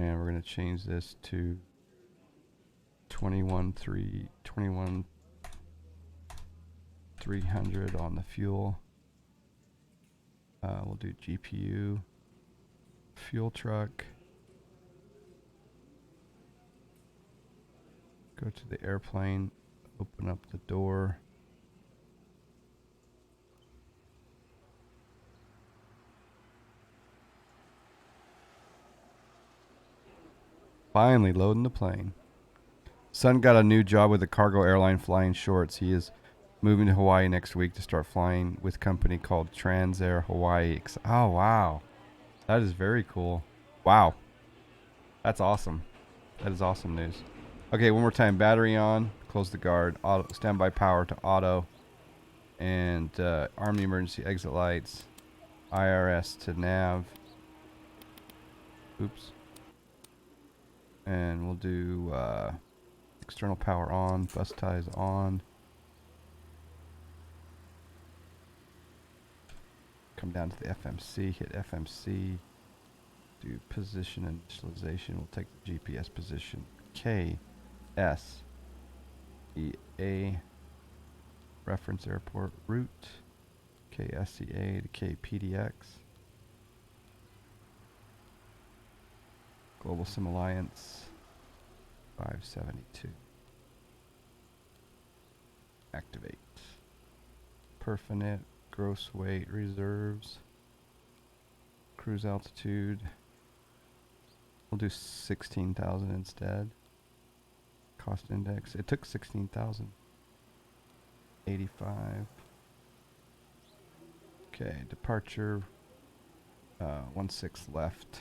And we're going to change this to 21,300 on the fuel. We'll do GPU, fuel truck. Go to the airplane, open up the door. Finally loading the plane. Son got a new job with a cargo airline flying shorts. He is moving to Hawaii next week to start flying with a company called Transair Hawaii. Oh, wow. That is very cool. Wow. That's awesome. That is awesome news. Okay, one more time. Battery on. Close the guard. Auto, standby power to auto. And Army emergency exit lights. IRS to nav. Oops. And we'll do external power on. Bus ties on. Come down to the FMC. Hit FMC. Do position initialization. We'll take the GPS position. K S E A. Reference airport route. KSCA to KPDX. Global Sim Alliance 572. Activate. Perfinite. Gross weight reserves. Cruise altitude. We'll do 16,000 instead. Cost index. It took 16,000. 85. Okay, departure. 16 left.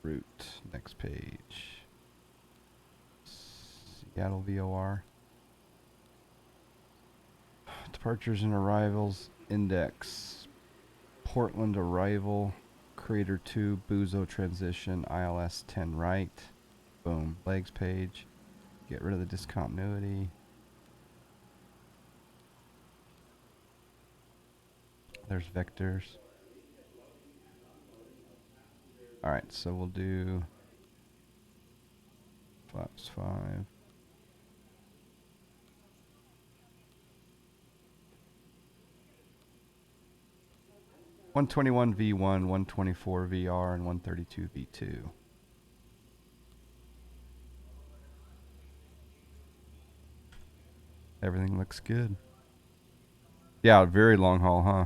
Route. Next page. Seattle VOR. Departures and arrivals. Index. Portland arrival. Crater 2. Buzo transition. ILS 10 right. Boom. Legs page. Get rid of the discontinuity. There's vectors. Alright, so we'll do flaps 5. $121 V1, $124 VR, and $132 V2. Everything looks good. Yeah, very long haul, huh?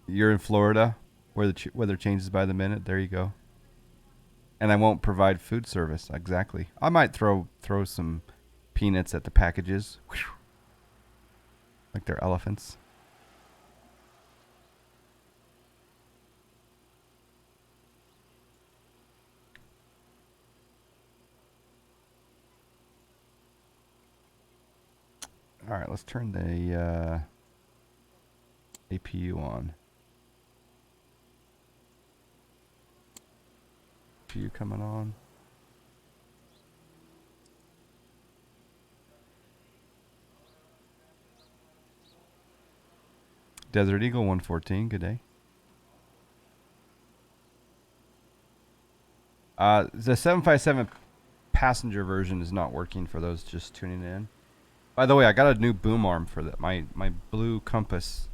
You're in Florida, where the weather changes by the minute. There you go. And I won't provide food service. Exactly. I might throw some peanuts at the packages. Whew. Like they're elephants. All right, let's turn the APU on. APU coming on. Desert Eagle 114, good day. The 757 passenger version is not working for those just tuning in. By the way, I got a new boom arm for that. My Blue Compass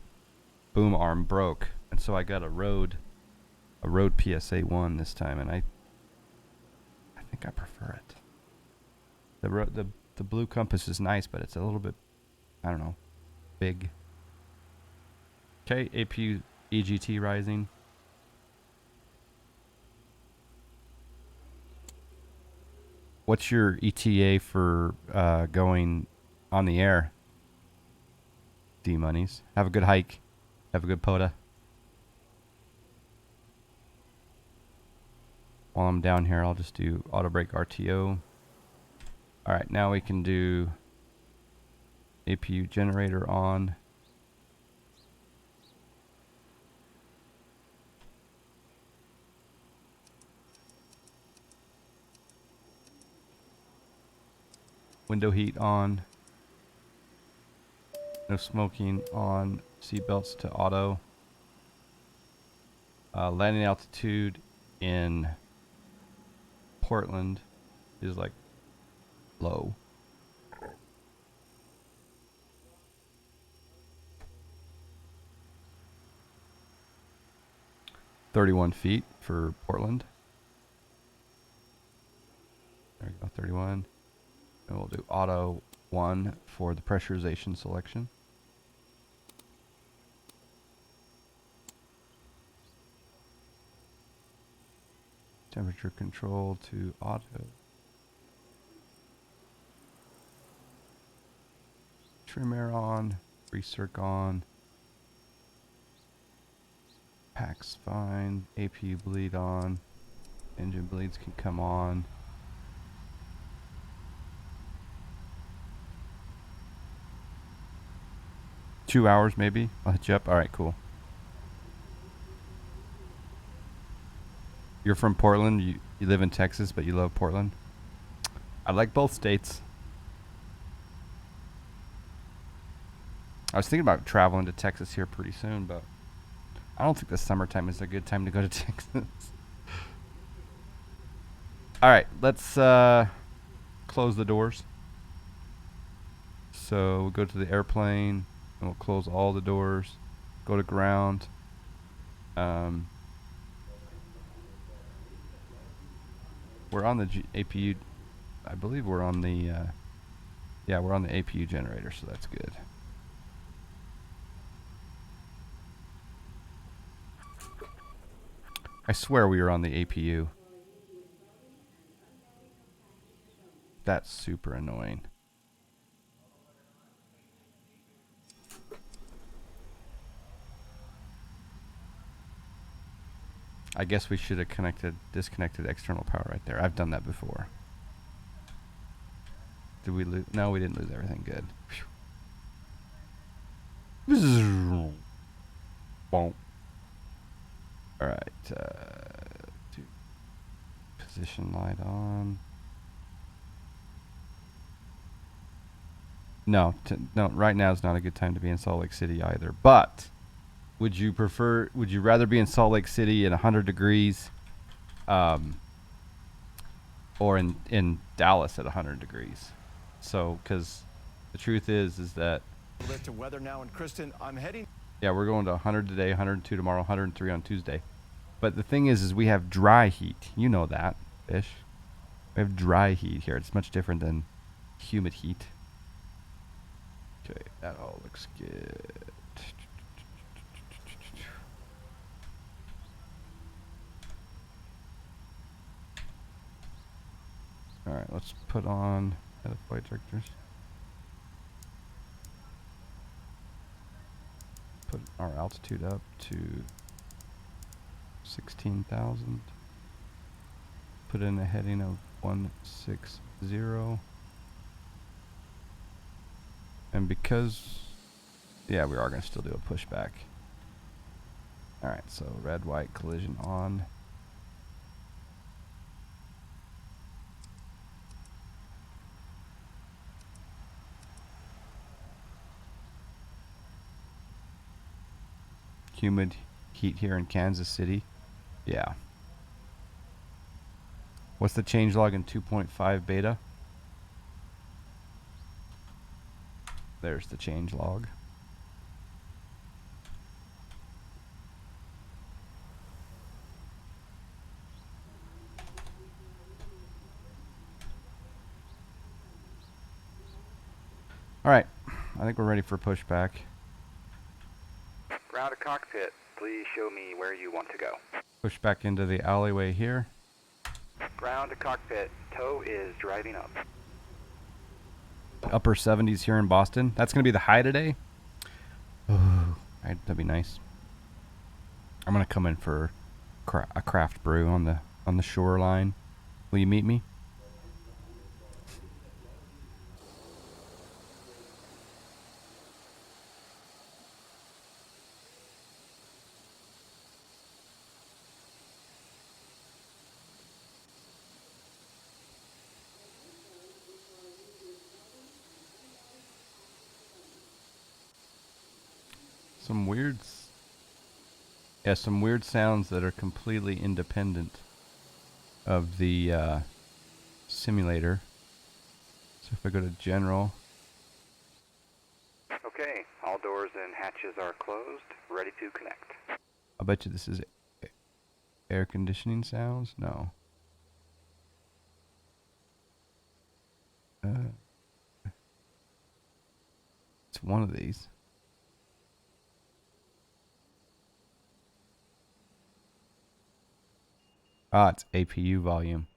boom arm broke, and so I got a Rode PSA 1 this time, and I think I prefer it. The Blue Compass is nice, but it's a little bit, I don't know, big. Okay, APU EGT rising. What's your ETA for going on the air? D-Monies. Have a good hike. Have a good POTA. While I'm down here, I'll just do auto brake RTO. Alright, now we can do APU generator on. Window heat on. No smoking on. Seatbelts to auto. Landing altitude in Portland is like low. $31 feet for Portland. There we go, 31. And we'll do auto 1 for the pressurization selection. Temperature control to auto. Trim air on, recirc on. Pack's fine, APU bleed on. Engine bleeds can come on. Two hours maybe. I'll hit you up. All right, cool. You're from Portland. You live in Texas, but you love Portland. I like both states. I was thinking about traveling to Texas here pretty soon, but I don't think the summertime is a good time to go to Texas. All right, let's close the doors. So we'll go to the airplane, and we'll close all the doors. Go to ground. We're on the APU. I believe we're on the. Yeah, we're on the APU generator, so that's good. I swear we were on the APU. That's super annoying. I guess we should have disconnected external power right there. I've done that before. Did we lose? No, we didn't lose everything. Good. Boom. All right. Position light on. No, no. Right now is not a good time to be in Salt Lake City either. But would you rather be in Salt Lake City at 100 degrees, or in Dallas at 100 degrees? So, because the truth is that. To weather now, and Kristen, I'm heading. Yeah, we're going to 100 today, 102 tomorrow, 103 on Tuesday. But the thing is we have dry heat. You know that, Fish. We have dry heat here. It's much different than humid heat. Okay, that all looks good. All right, let's put on the flight directors. Put our altitude up to 16,000. Put in a heading of 160. And because, yeah, we are going to still do a pushback. All right, so red, white, collision on. Humid heat here in Kansas City. Yeah. What's the change log in 2.5 beta? There's the change log. All right, I think we're ready for pushback. Ground to cockpit, please show me where you want to go. Push back into the alleyway here. Ground to cockpit, tow is driving up. Upper 70s here in Boston. That's going to be the high today. Oh, that'd be nice. I'm going to come in for a craft brew on the shoreline. Will you meet me? Some weird Yeah, some weird sounds that are completely independent of the simulator. So if I go to general, Okay, all doors and hatches are closed, ready to connect. I bet you this is air conditioning sounds. No. It's one of these. Ah, it's APU volume.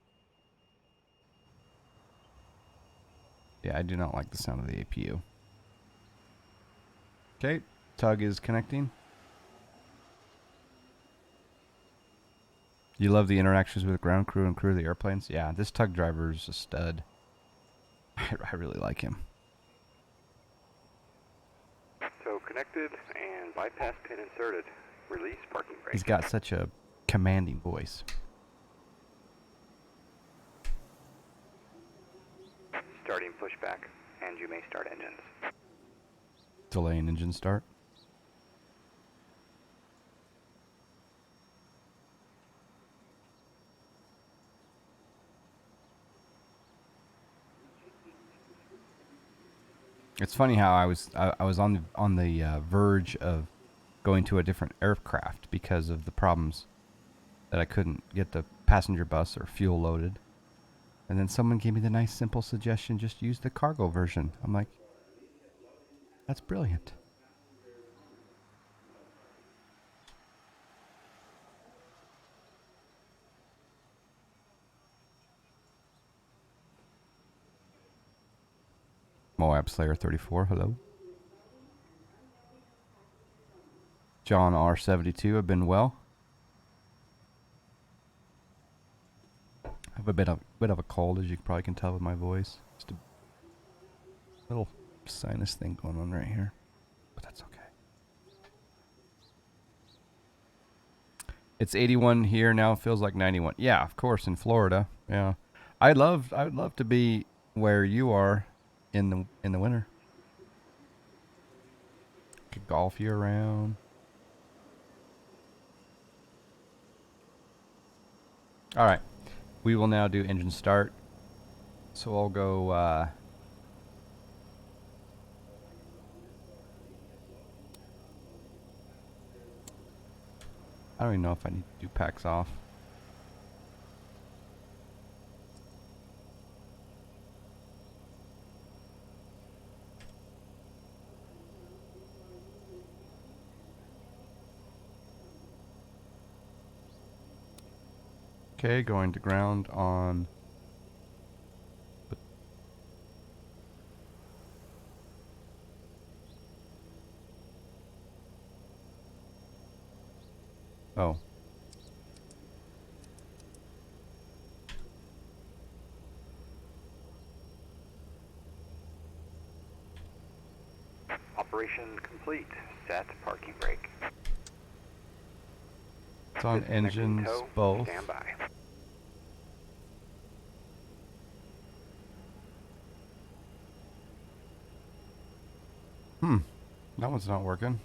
Yeah, I do not like the sound of the APU. Okay, tug is connecting. You love the interactions with ground crew and crew of the airplanes? Yeah, this tug driver is a stud. I really like him. So connected and bypass pin inserted. Release parking brake. He's got such a commanding voice. Starting pushback, and you may start engines. Delaying engine start. It's funny how I was on the verge of going to a different aircraft because of the problems that I couldn't get the passenger bus or fuel loaded. And then someone gave me the nice simple suggestion, just use the cargo version. I'm like, that's brilliant. Moab Slayer 34, hello. John R72, I've been well. I have a bit of a cold, as you probably can tell with my voice. Just a little sinus thing going on right here, but that's okay. It's 81 here now. Feels like 91. Yeah, of course, in Florida. Yeah, I would love to be where you are in the winter. Could golf you around. All right, we will now do engine start. So I'll go. I don't even know if I need to do packs off. Okay, going to ground on. Oh. Operation complete. Set parking brake. It's on engines, tow, both. Stand by. That one's not working.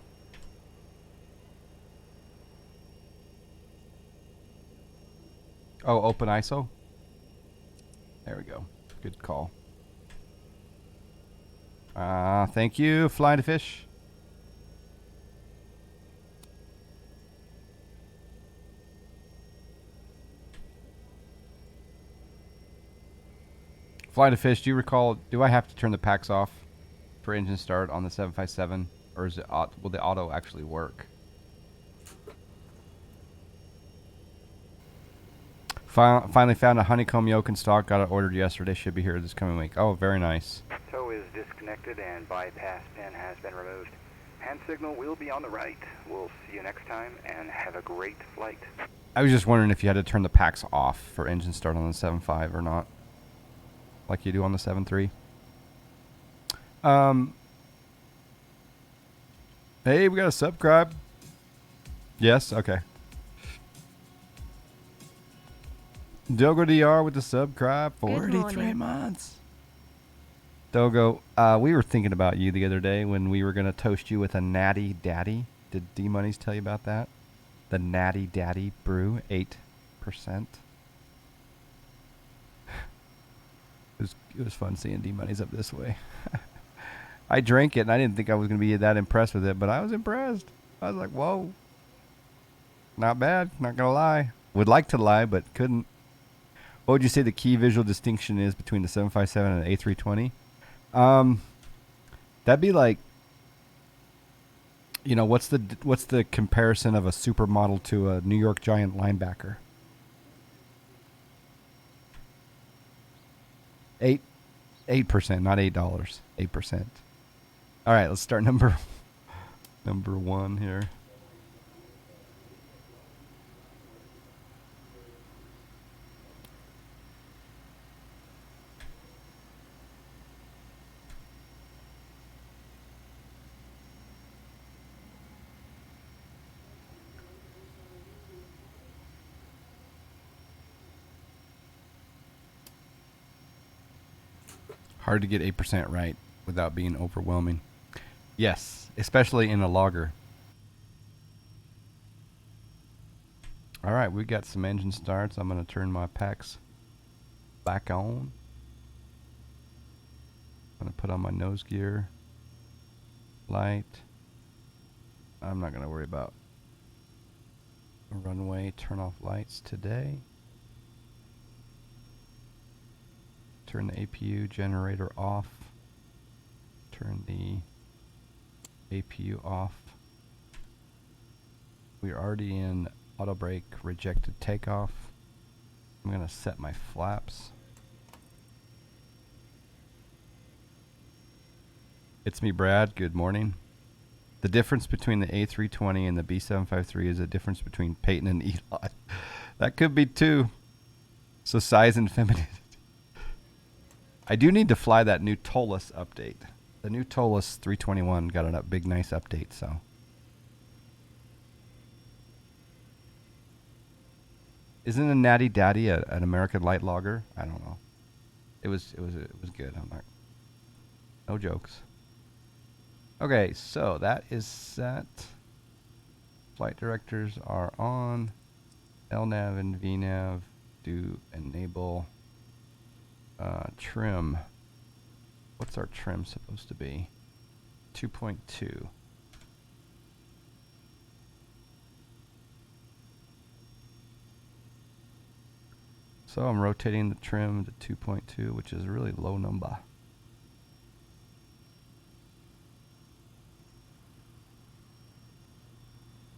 Oh, open ISO? There we go. Good call. Thank you, Fly to Fish. Fly to Fish, do you recall, do I have to turn the packs off for engine start on the 757? Or is it will the auto actually work? Finally found a honeycomb yoke in stock. Got it ordered yesterday. Should be here this coming week. Oh, very nice. Tow is disconnected and bypass pin has been removed. Hand signal will be on the right. We'll see you next time and have a great flight. I was just wondering if you had to turn the packs off for engine start on the 7.5 or not, like you do on the 7.3. Hey, we got a subscribe. Yes, okay. Dogo DR with the subscribe, 43 months. Dogo, we were thinking about you the other day when we were going to toast you with a natty daddy. Did D-Monies tell you about that? The Natty Daddy Brew, 8%. It was fun seeing D-Money's up this way. I drank it, and I didn't think I was going to be that impressed with it, but I was impressed. I was like, whoa. Not bad, not going to lie. Would like to lie, but couldn't. What would you say the key visual distinction is between the 757 and the A320? That'd be like, you know, what's the comparison of a supermodel to a New York Giant linebacker? 8%, not $8. 8%. All right, let's start number one here. Hard to get 8% right without being overwhelming. Yes, especially in a logger. All right, we got some engine starts. I'm going to turn my packs back on. I'm going to put on my nose gear light. I'm not going to worry about runway turn off lights today. Turn the APU generator off. Turn the APU off. We're already in auto brake rejected takeoff. I'm going to set my flaps. It's me, Brad. Good morning. The difference between the A320 and the B753 is a difference between Peyton and Eli. That could be two. So size and femininity. I do need to fly that new Tolus update. The new Tolus 321 got a big, nice update, so. Isn't a Natty Daddy an American light logger? I don't know. It was good. I'm not. No jokes. Okay, so that is set. Flight directors are on. LNAV and VNAV do enable. Trim. What's our trim supposed to be? 2.2. So I'm rotating the trim to 2.2, which is a really low number.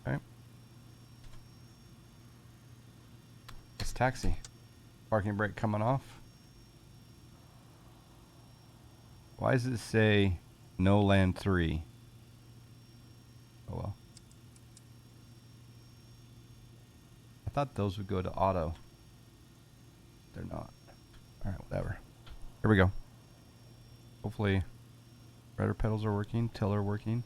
Okay. Let's taxi. Parking brake coming off. Why does it say no land 3? Oh well. I thought those would go to auto. They're not. Alright, whatever. Here we go. Hopefully rudder pedals are working, tiller working.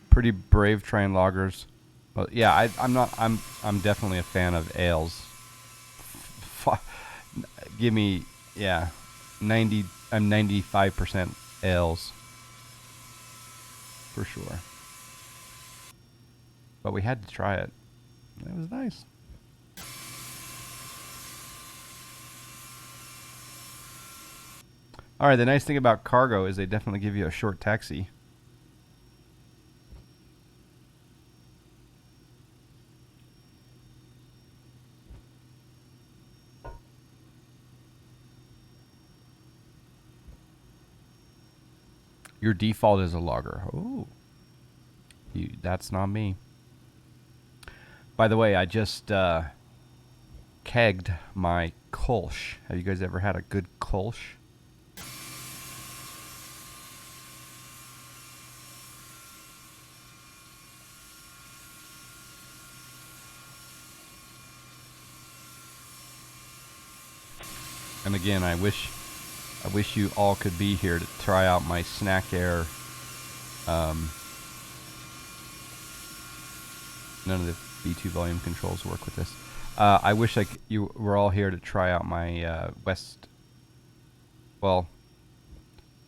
Pretty brave trying loggers. Well, yeah, I'm definitely a fan of ales. Give me, yeah, 90. I'm 95% ales for sure. But we had to try it. It was nice. All right. The nice thing about cargo is they definitely give you a short taxi. Your default is a logger. Oh, that's not me. By the way, I just kegged my Kolsch. Have you guys ever had a good Kolsch? And again, I wish I wish you all could be here to try out my Snack Air. None of the V2 volume controls work with this. I wish you were all here to try out my West. Well,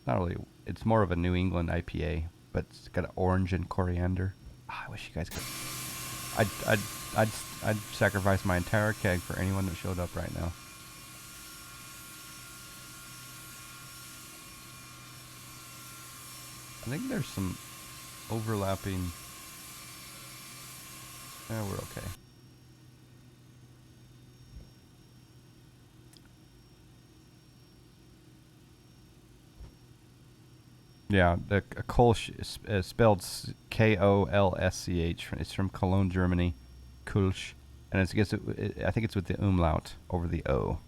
not really. It's more of a New England IPA, but it's got orange and coriander. I wish you guys could. I'd sacrifice my entire keg for anyone that showed up right now. I think there's some overlapping. We're okay. Yeah, the Kolsch is spelled K-O-L-S-C-H. It's from Cologne, Germany. Kolsch, and I think it's with the umlaut over the O.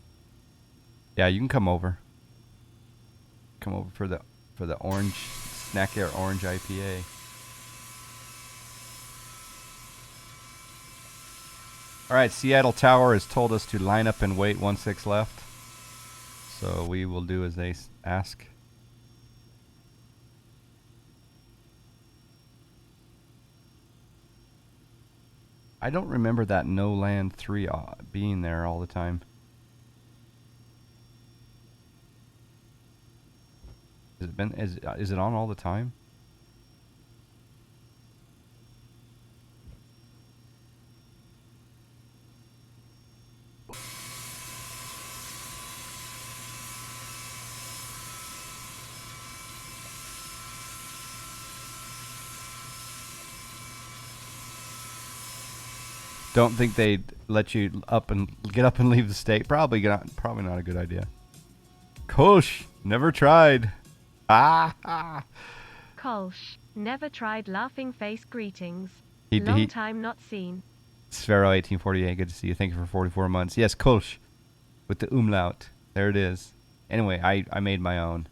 Yeah, you can come over. Come over for the orange Snack Air Orange IPA. All right, Seattle Tower has told us to line up and wait. 1-6 left, so we will do as they ask. I don't remember that No Land 3 being there all the time. Is it on all the time? Don't think they'd let you get up and leave the state. Probably not a good idea. Kolsch, never tried. Kolsch, never tried. Laughing face greetings. He Long time not seen. Sphero 1848, good to see you. Thank you for 44 months. Yes, Kolsch with the umlaut. There it is. Anyway, I made my own,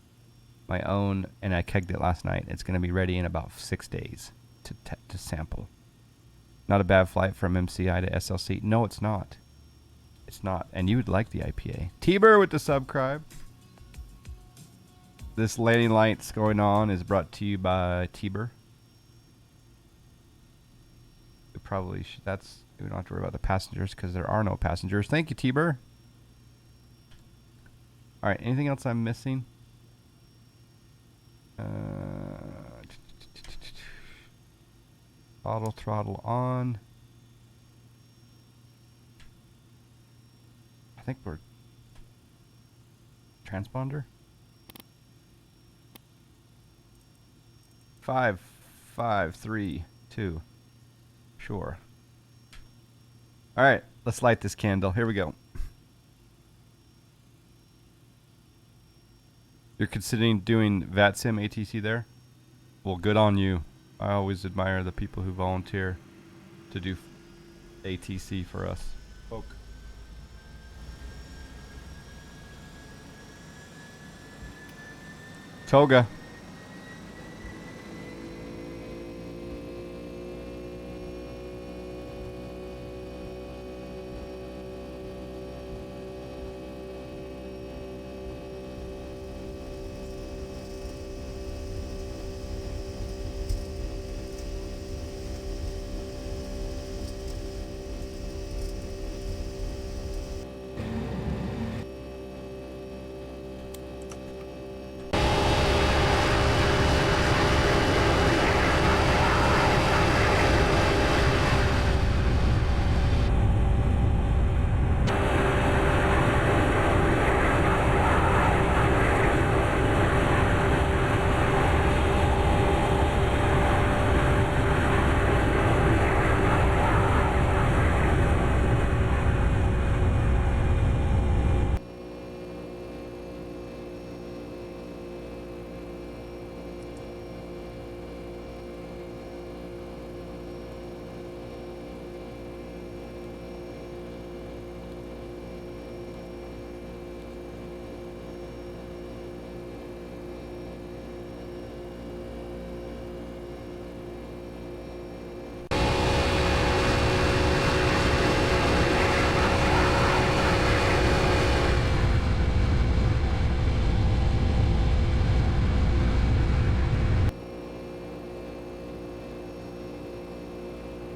and I kegged it last night. It's going to be ready in about 6 days to sample. Not a bad flight from MCI to SLC. No, it's not. It's not. And you would like the IPA. T-Bur with the subscribe. This landing lights going on is brought to you by T-Bur. We probably should. We don't have to worry about the passengers because there are no passengers. Thank you, T-Bur. All right. Anything else I'm missing? Auto throttle on. I think we're transponder. 5, 5, 3, 2. Sure. All right, let's light this candle. Here we go. You're considering doing VATSIM ATC there? Well, good on you. I always admire the people who volunteer to do ATC for us. Folk. Toga.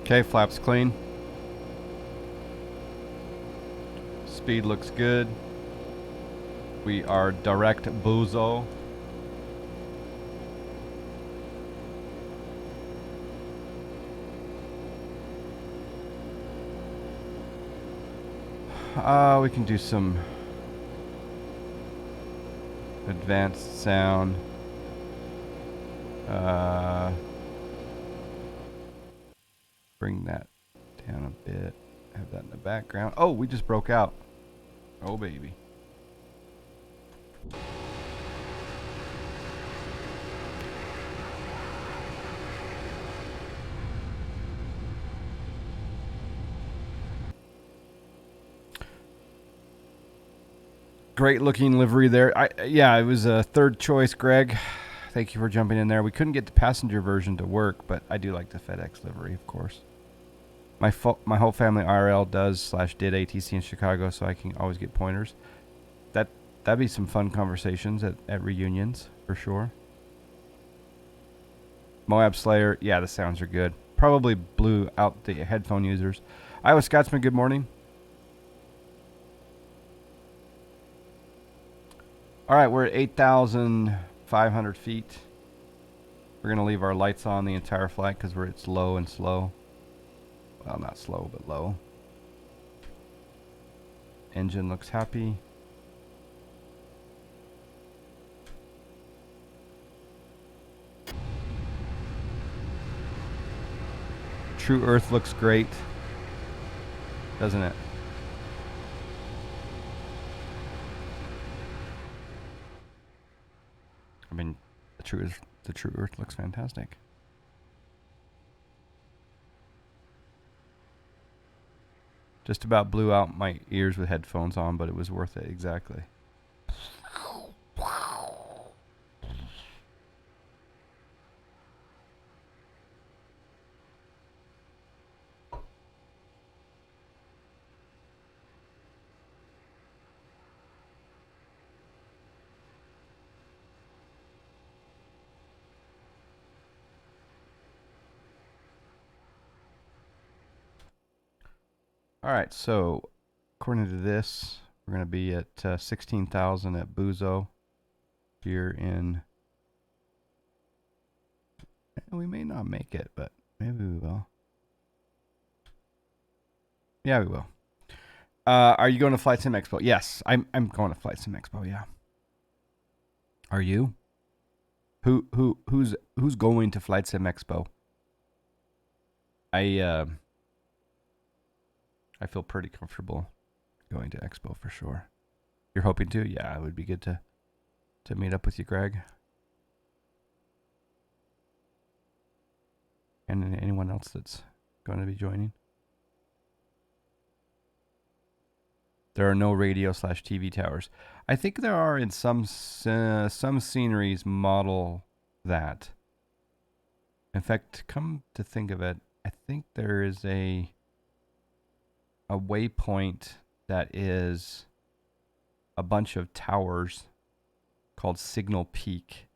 Okay, flaps clean. Speed looks good. We are direct bozo. We can do some advanced sound. Bring that down a bit. Have that in the background. Oh, we just broke out. Oh, baby. Great looking livery there. Yeah, it was a third choice, Greg. Thank you for jumping in there. We couldn't get the passenger version to work, but I do like the FedEx livery, of course. My whole family IRL does/did ATC in Chicago, so I can always get pointers. That'd be some fun conversations at reunions, for sure. Moab Slayer, yeah, the sounds are good. Probably blew out the headphone users. Iowa Scotsman, good morning. All right, we're at 8,500 feet. We're going to leave our lights on the entire flight because it's low and slow. Well, not slow, but low. Engine looks happy. True Earth looks great, doesn't it? I mean, the True Earth looks fantastic. Just about blew out my ears with headphones on, but it was worth it, exactly. All right, so according to this, we're going to be at 16,000 at Buzo here in... We may not make it, but maybe we will. Yeah, we will. Are you going to Flight Sim Expo? Yes, I'm going to Flight Sim Expo, yeah. Are you? Who's going to Flight Sim Expo? I feel pretty comfortable going to Expo for sure. You're hoping to? Yeah, it would be good to meet up with you, Greg. And anyone else that's going to be joining. There are no radio/TV towers. I think there are in some sceneries model that. In fact, come to think of it, I think there is a waypoint that is a bunch of towers called Signal Peak.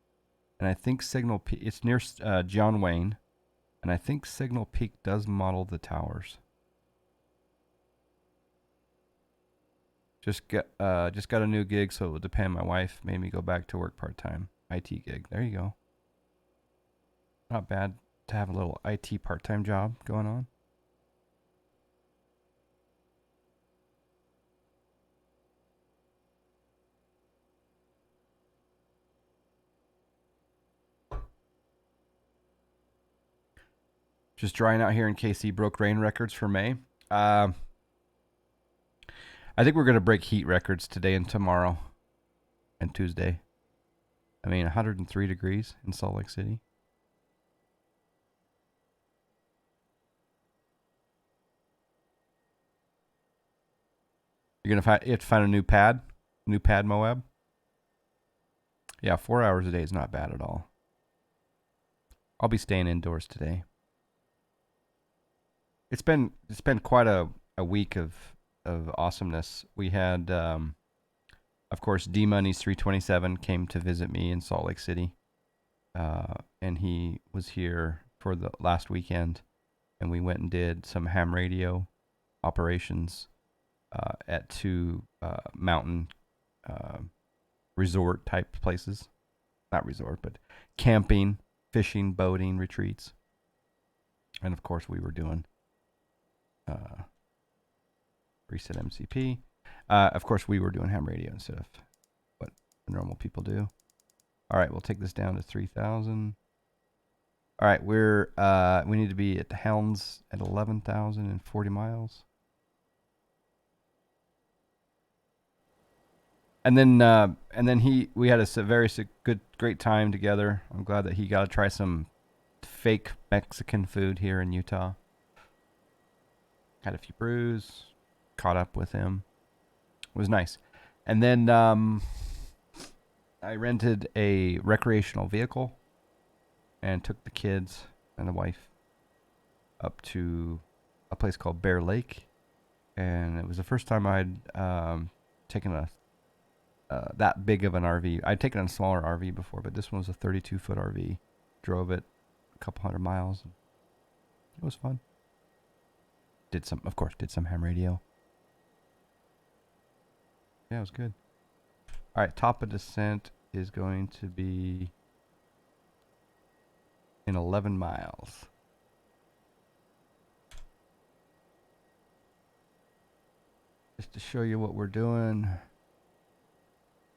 And I think Signal Peak, it's near John Wayne, and I think Signal Peak does model the towers. Just got a new gig, so it will depend. My wife made me go back to work part-time. IT gig. There you go. Not bad to have a little IT part-time job going on. Just drying out here in case he broke rain records for May. I think we're going to break heat records today and tomorrow and Tuesday. I mean, 103 degrees in Salt Lake City. You have to find a new pad Moab. Yeah, 4 hours a day is not bad at all. I'll be staying indoors today. It's been quite a week of awesomeness. We had, of course, D Money's 327 came to visit me in Salt Lake City, and he was here for the last weekend. and we went and did some ham radio operations at 2 mountain resort type places. Not resort, but camping, fishing, boating retreats. And of course, we were doing reset MCP. Of course, we were doing ham radio instead of what the normal people do. All right, we'll take this down to 3,000. All right, we need to be at the helms at 11,040 miles. And then we had a great time together. I'm glad that he got to try some fake Mexican food here in Utah. Had a few brews, caught up with him. It was nice. And then I rented a recreational vehicle and took the kids and the wife up to a place called Bear Lake. And it was the first time I'd taken that big of an RV. I'd taken a smaller RV before, but this one was a 32-foot RV. Drove it a couple hundred miles. It was fun. Did some ham radio. Yeah, it was good. All right, top of descent is going to be in 11 miles. Just to show you what we're doing.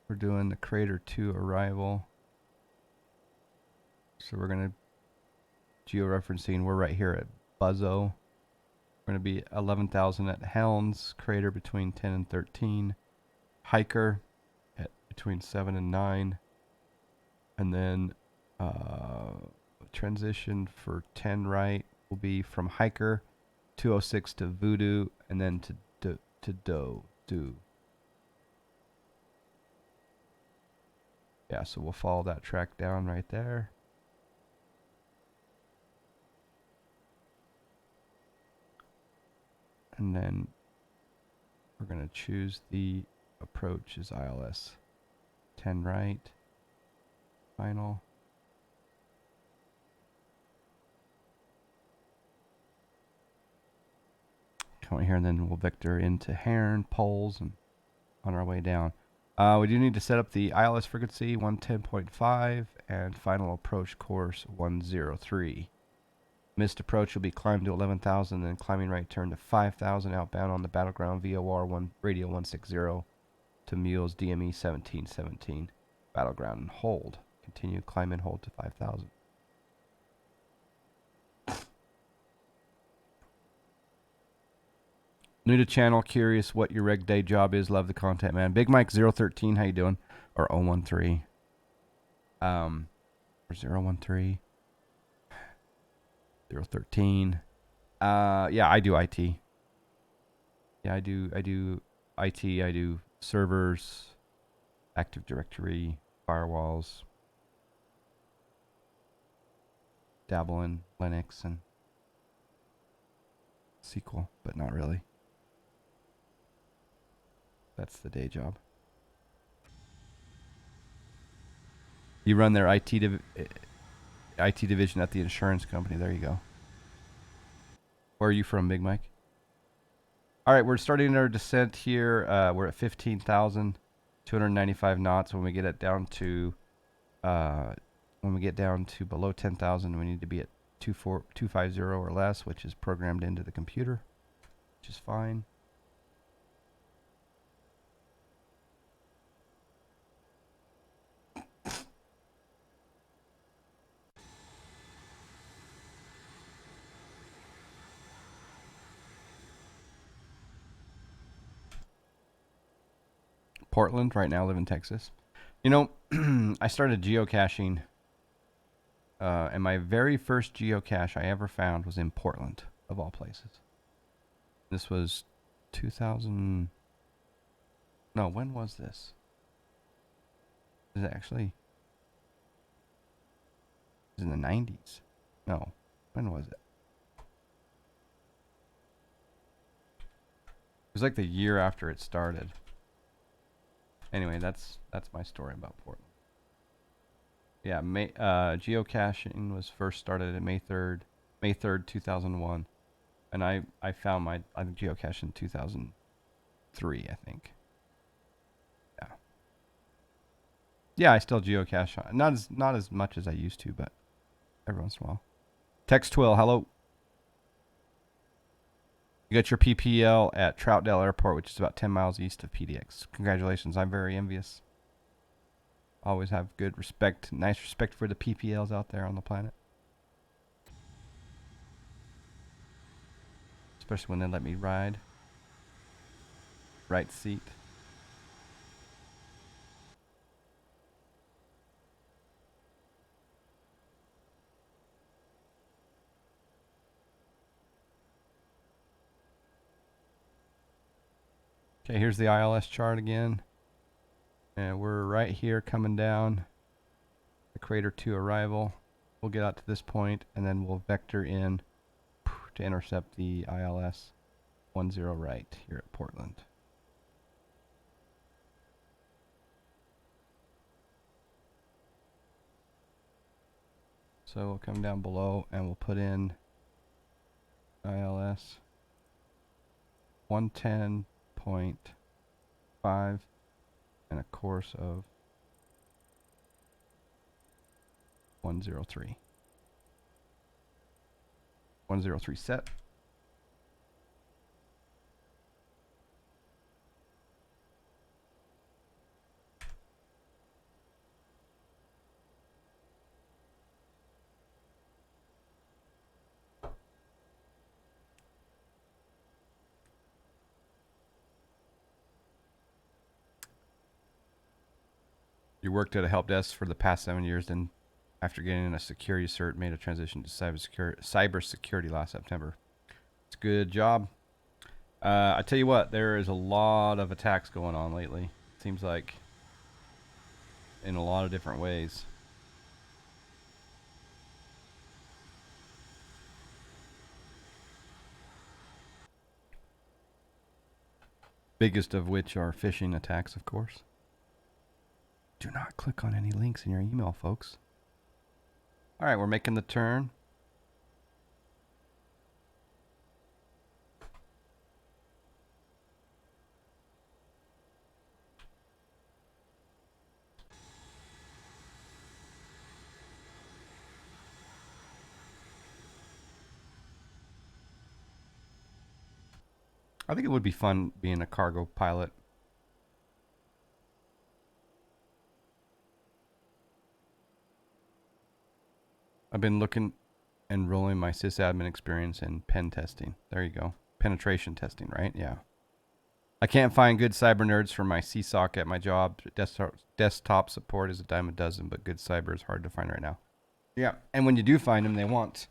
We're doing the Brake Rto arrival. So we're going to georeferencing. We're right here at Buzzo. We're going to be 11,000 at Helms. Crater between 10 and 13. Hiker at between 7 and 9. And then transition for 10 right will be from Hiker 206 to Voodoo and then to Do. Yeah, so we'll follow that track down right there. And then we're going to choose the approach as ILS 10 right. Final. Come here, and then we'll vector into Heron, poles, and on our way down. We do need to set up the ILS frequency 110.5 and final approach course 103. Missed approach will be climbed to 11,000, then climbing right turn to 5,000 outbound on the battleground VOR 1 radio 160 to Mules DME 1717. Battleground and hold. Continue climb and hold to 5,000. New to channel, curious what your reg day job is. Love the content, man. Big Mike 013, how you doing? Or 013. Or 013. 013. Yeah, I do IT. Yeah, I do IT. I do servers, Active Directory, firewalls. Dabble in Linux and SQL, but not really. That's the day job. You run their IT division at the insurance company. There you go. Where are you from, Big Mike? All right, we're starting our descent here. We're at 15,295 knots. When we get it down to below 10,000, we need to be at 250 or less, which is programmed into the computer, which is fine. Portland, right now I live in Texas. You know, I started geocaching, and my very first geocache I ever found was in Portland, of all places. This was 2000... No, when was this? Is it actually... It was in the 90s. No, when was it? It was like the year after it started. Anyway, that's my story about Portland. Yeah, geocaching was first started at May 3rd, 2001. And I found my geocache in 2003, I think. Yeah. Yeah, I still geocache. Not as much as I used to, but every once in a while. Text Twill, hello. You got your PPL at Troutdale Airport, which is about 10 miles east of PDX. Congratulations. I'm very envious. Always have good respect, nice respect for the PPLs out there on the planet. Especially when they let me ride. Right seat. Okay, here's the ILS chart again. And we're right here coming down the crater to arrival. We'll get out to this point and then we'll vector in to intercept the ILS 10 right here at Portland. So we'll come down below and we'll put in ILS 110.5 and a course of 103. 103 set. You worked at a help desk for the past 7 years, then after getting a security cert, made a transition to cybersecurity last September. It's a good job. I tell you what, there is a lot of attacks going on lately. Seems like in a lot of different ways. Biggest of which are phishing attacks, of course. Do not click on any links in your email, folks. All right, we're making the turn. I think it would be fun being a cargo pilot. I've been looking and rolling my sysadmin experience in pen testing. There you go. Penetration testing, right? Yeah. I can't find good cyber nerds for my CSOC at my job. Desktop support is a dime a dozen, but good cyber is hard to find right now. Yeah. And when you do find them, they want,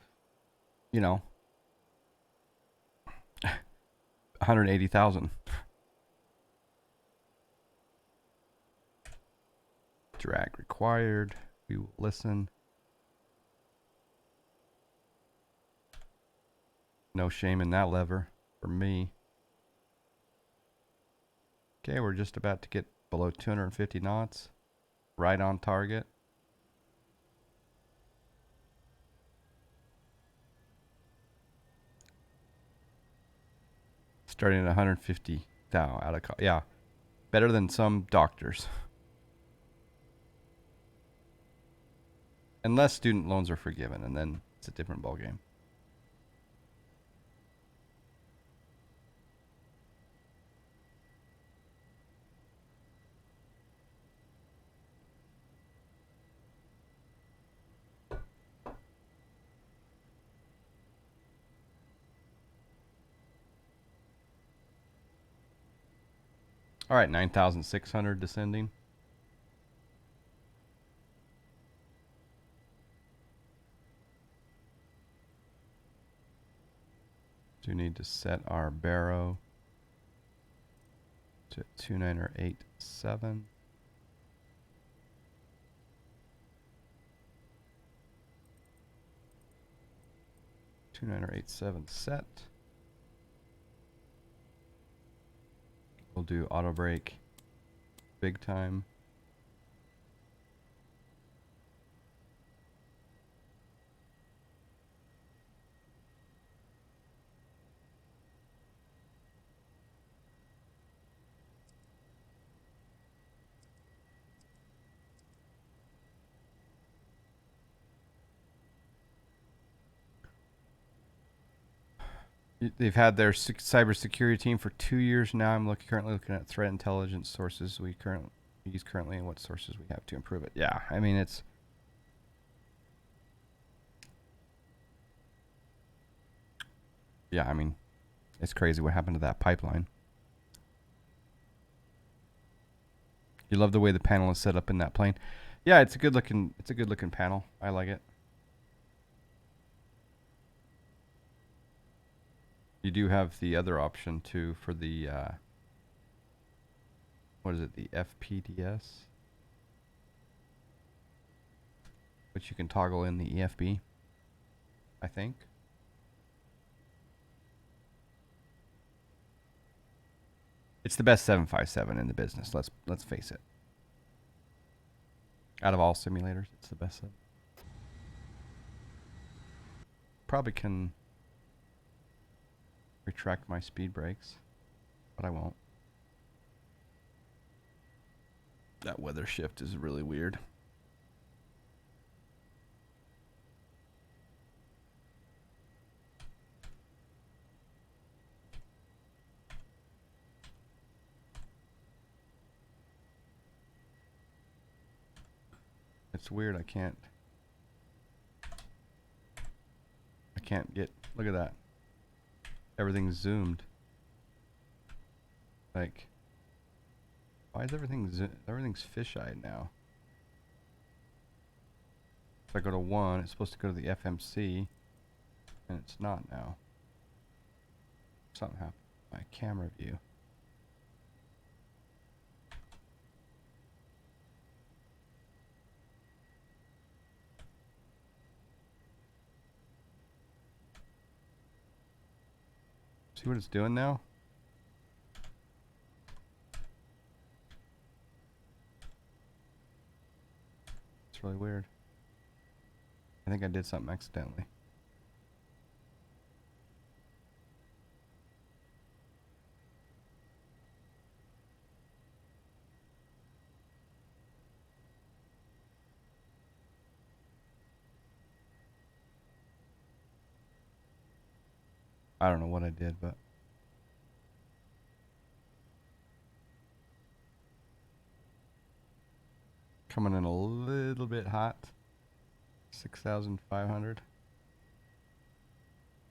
180,000. Drag required. We will listen. No shame in that lever for me. Okay, we're just about to get below 250 knots. Right on target. Starting at 150 thou out of yeah, better than some doctors. Unless student loans are forgiven, and then it's a different ballgame. All right, 9,600 descending. Do need to set our barrow to 2987. set. We'll do auto brake big time. They've had their cybersecurity team for 2 years now. I'm currently looking at threat intelligence sources we use currently and what sources we have to improve it. Yeah, I mean it's. Yeah, I mean, it's crazy what happened to that pipeline. You love the way the panel is set up in that plane. Yeah, it's a good looking panel. I like it. You do have the other option too for the what is it, the FPDS, which you can toggle in the EFB, I think. It's the best 757 in the business. Let's face it. Out of all simulators, it's the best. Probably can retract my speed brakes, but I won't. That weather shift is really weird. It's weird. I can't get. Look at that. Everything's zoomed. Like, why is everything's fisheye now? If I go to 1, it's supposed to go to the FMC, and it's not now. Something happened to my camera view. See what it's doing now? It's really weird. I think I did something accidentally. I don't know what I did, but coming in a little bit hot. 6,500.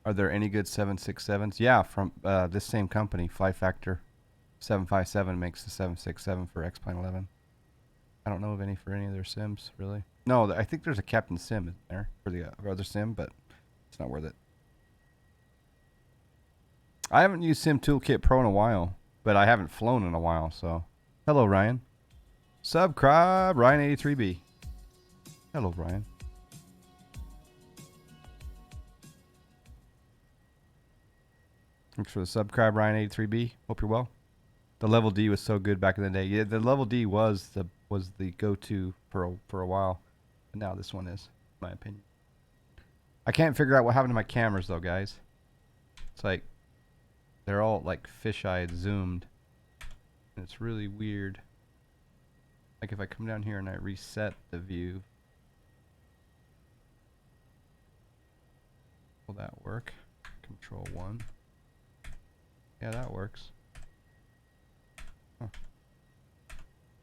Are there any good 767s? Yeah, from this same company, Fly Factor 757 makes the 767 for X-Plane 11. I don't know of any for any of their sims, really. No, I think there's a Captain Sim in there for the other sim, but it's not worth it. I haven't used Sim Toolkit Pro in a while, but I haven't flown in a while, so. Hello, Ryan. Subscribe, Ryan83B. Hello, Ryan. Thanks for the subscribe, Ryan83B. Hope you're well. The Level D was so good back in the day. Yeah, the Level D was the go-to for a while, but now this one is, in my opinion. I can't figure out what happened to my cameras though, guys. It's like they're all like fisheye zoomed, and it's really weird. Like if I come down here and I reset the view, will that work? Control 1. Yeah, that works. Huh.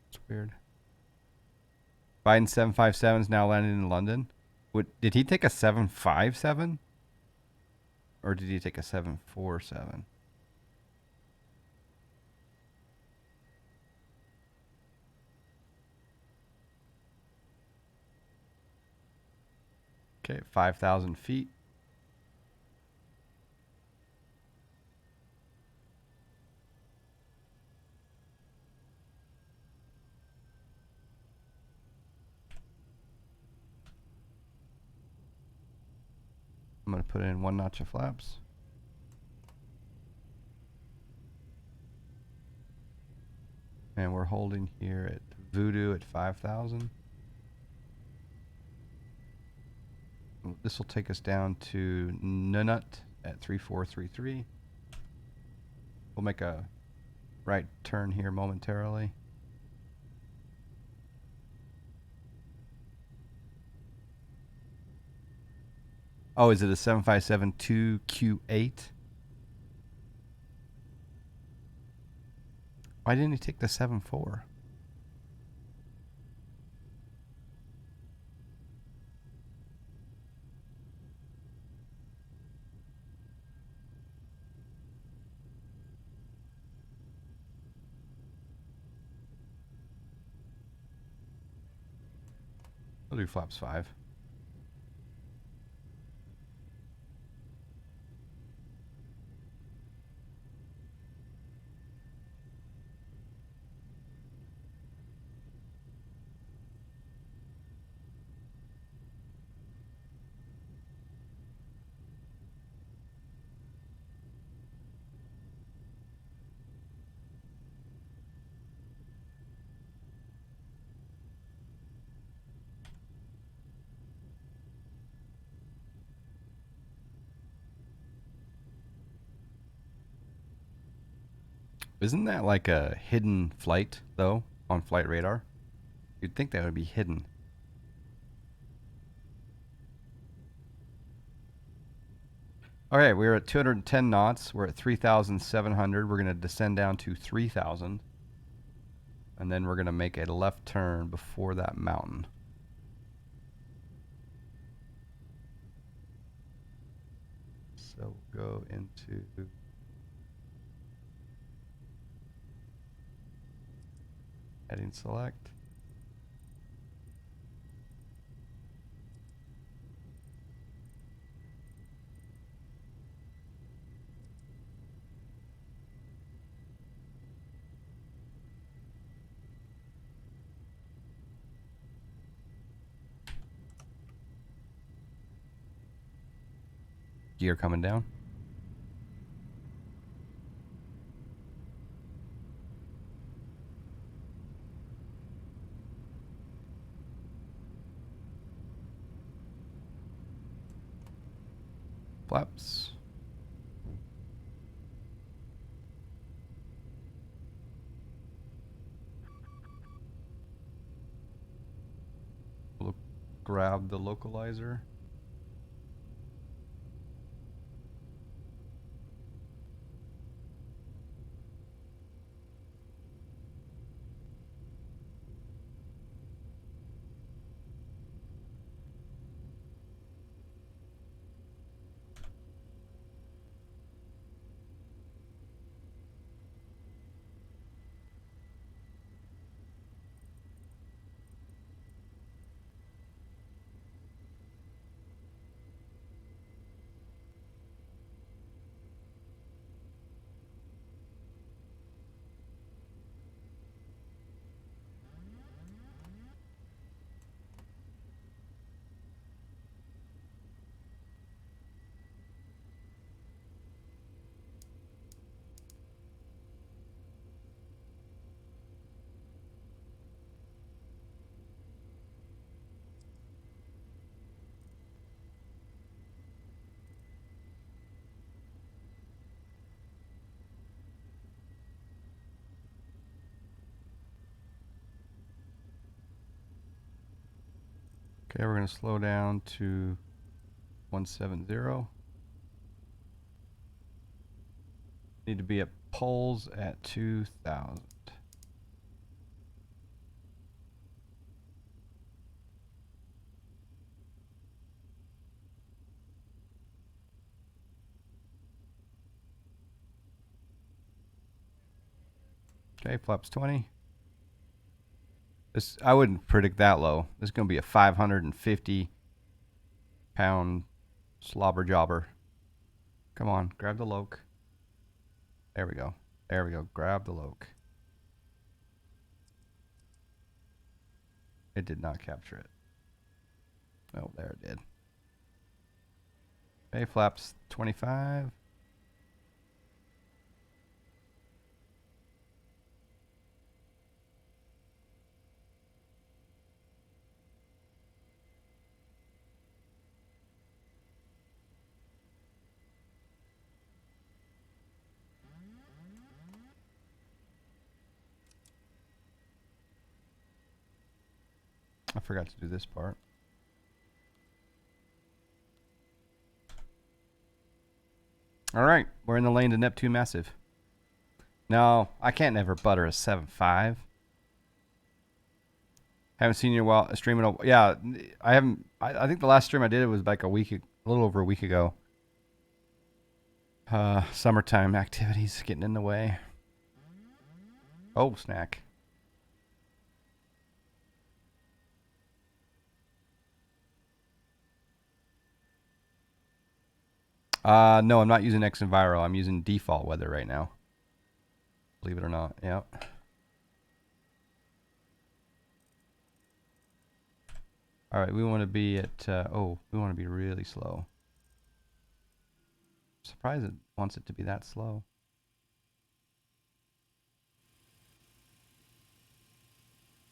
It's weird. Biden 757's now landed in London. Did he take a 757? Or did he take a 747? Okay, 5,000 feet. I'm going to put in 1 notch of flaps. And we're holding here at Voodoo at 5,000. This will take us down to Nunut at 3433. We'll make a right turn here momentarily. Oh, is it a 757 2Q8? Why didn't he take the 7-4? I'll do flaps 5. Isn't that like a hidden flight, though, on flight radar? You'd think that would be hidden. Okay, we're at 210 knots. We're at 3,700. We're going to descend down to 3,000. And then we're going to make a left turn before that mountain. So we'll go into... heading select. Gear coming down. Flaps. We'll grab the localizer. Okay, we're going to slow down to 170. Need to be at poles at 2,000. Okay, flaps 20. This, I wouldn't predict that low. This is going to be a 550-pound slobber jobber. Come on, grab the loc. There we go. There we go. Grab the loc. It did not capture it. Oh, there it did. Okay, flaps 25. I forgot to do this part. All right, we're in the lane to Neptune Massive. No, I can't never butter a 7.5. Haven't seen you while streaming. Yeah, I haven't. I think the last stream I did was like a little over a week ago. Summertime activities getting in the way. Oh, snack. No, I'm not using Xenviro. I'm using default weather right now. Believe it or not. Yep. All right, we want to be at, we want to be really slow. I'm surprised it wants it to be that slow.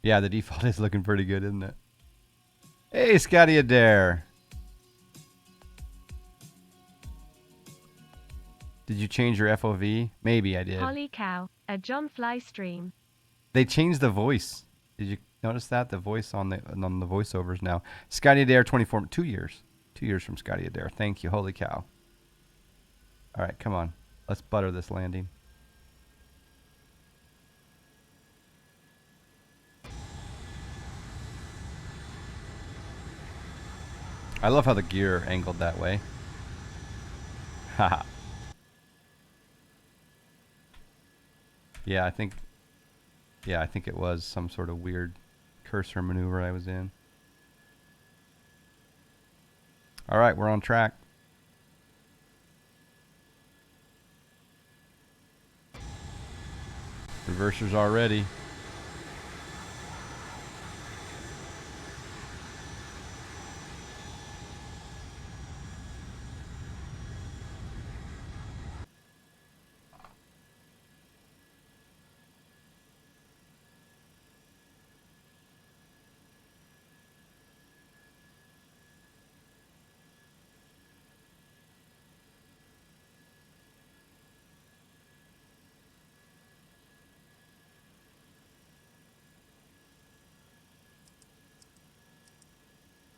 Yeah, the default is looking pretty good, isn't it? Hey, Scotty Adair. Did you change your FOV? Maybe I did. Holy cow, a John Fly stream. They changed the voice. Did you notice that? The voice on the voiceovers now. Scotty Adair 24, 2 years. 2 years from Scotty Adair. Thank you. Holy cow. All right, come on. Let's butter this landing. I love how the gear angled that way. Haha. Yeah, I think it was some sort of weird cursor maneuver I was in. All right, we're on track. Reversers are ready.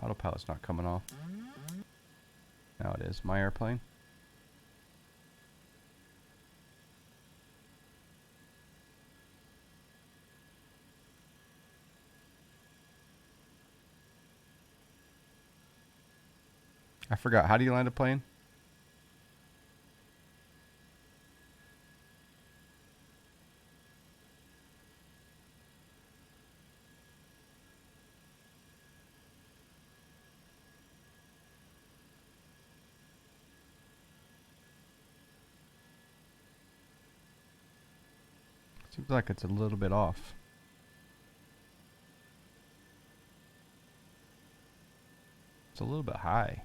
Autopilot's not coming off. Now it is. My airplane. I forgot. How do you land a plane? Seems like it's a little bit off. It's a little bit high.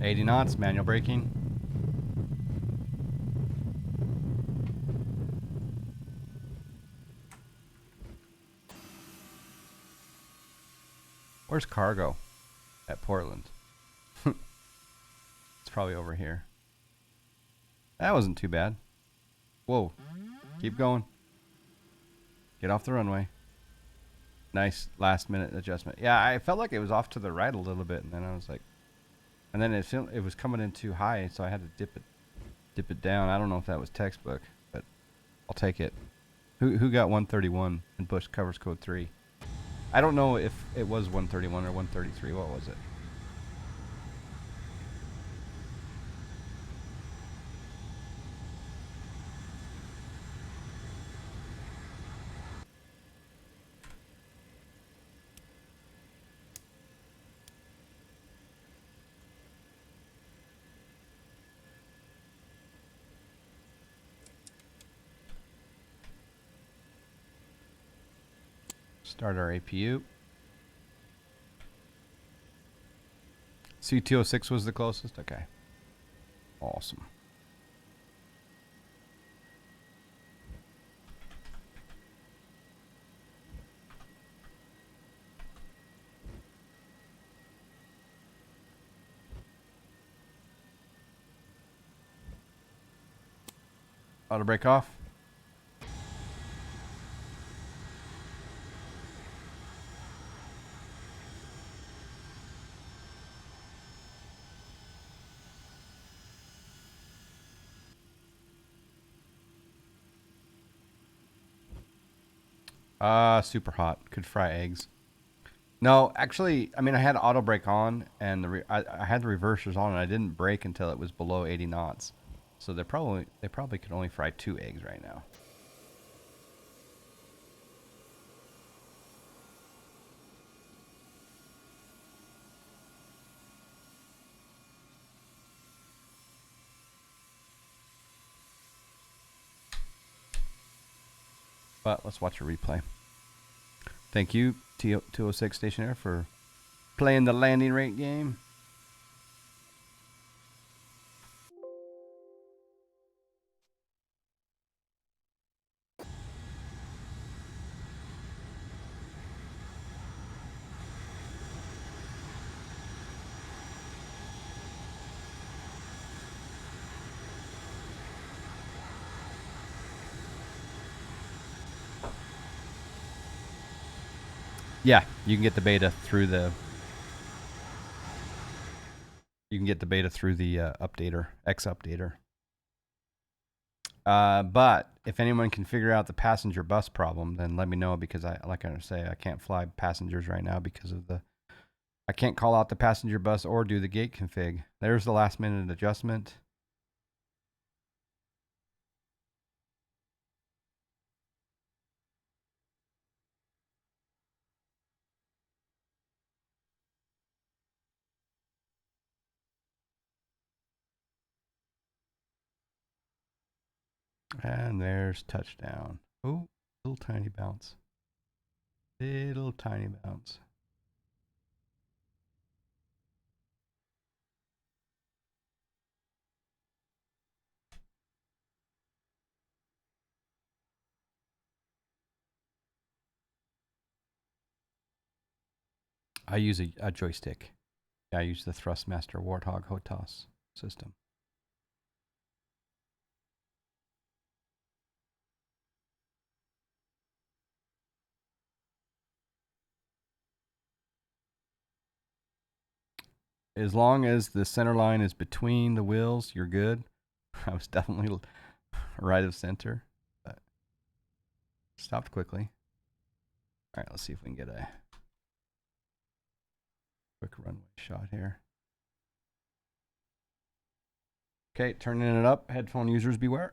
$80 knots, manual braking. Where's cargo? At Portland. It's probably over here. That wasn't too bad. Whoa. Keep going. Get off the runway. Nice last minute adjustment. Yeah, I felt like it was off to the right a little bit, and then I was like, and then it was coming in too high, so I had to dip it down. I don't know if that was textbook, but I'll take it. Who got 131 and Bush covers code 3? I don't know if it was 131 or 133. What was it? Start our APU. C206 was the closest? Okay. Awesome. Auto brake off. Super hot. Could fry eggs. No, actually, I mean, I had auto brake on, and I had the reversers on, and I didn't brake until it was below 80 knots. So they probably could only fry 2 eggs right now. But let's watch a replay. Thank you, 206 Stationaire, for playing the landing rate game. Yeah, you can get the beta through the. You can get the beta through the updater, X updater. But if anyone can figure out the passenger bus problem, then let me know, because like I say, I can't fly passengers right now because of I can't call out the passenger bus or do the gate config. There's the last minute adjustment. And there's touchdown. Oh, little tiny bounce. Little tiny bounce. I use a joystick. I use the Thrustmaster Warthog HOTAS system. As long as the center line is between the wheels, you're good. I was definitely right of center, but stopped quickly. All right, let's see if we can get a quick runway shot here. Okay, turning it up. Headphone users beware.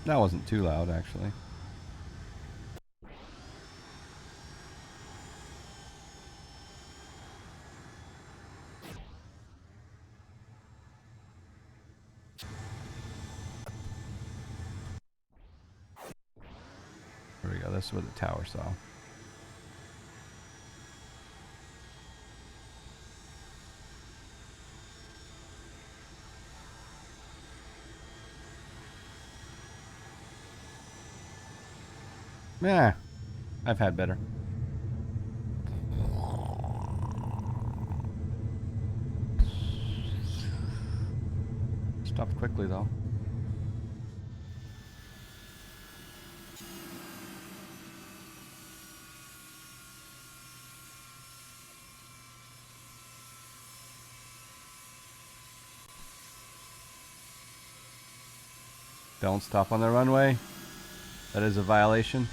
That wasn't too loud, actually. There we go. That's what the tower saw. Yeah, I've had better. Stopped quickly, though. Don't stop on the runway. That is a violation.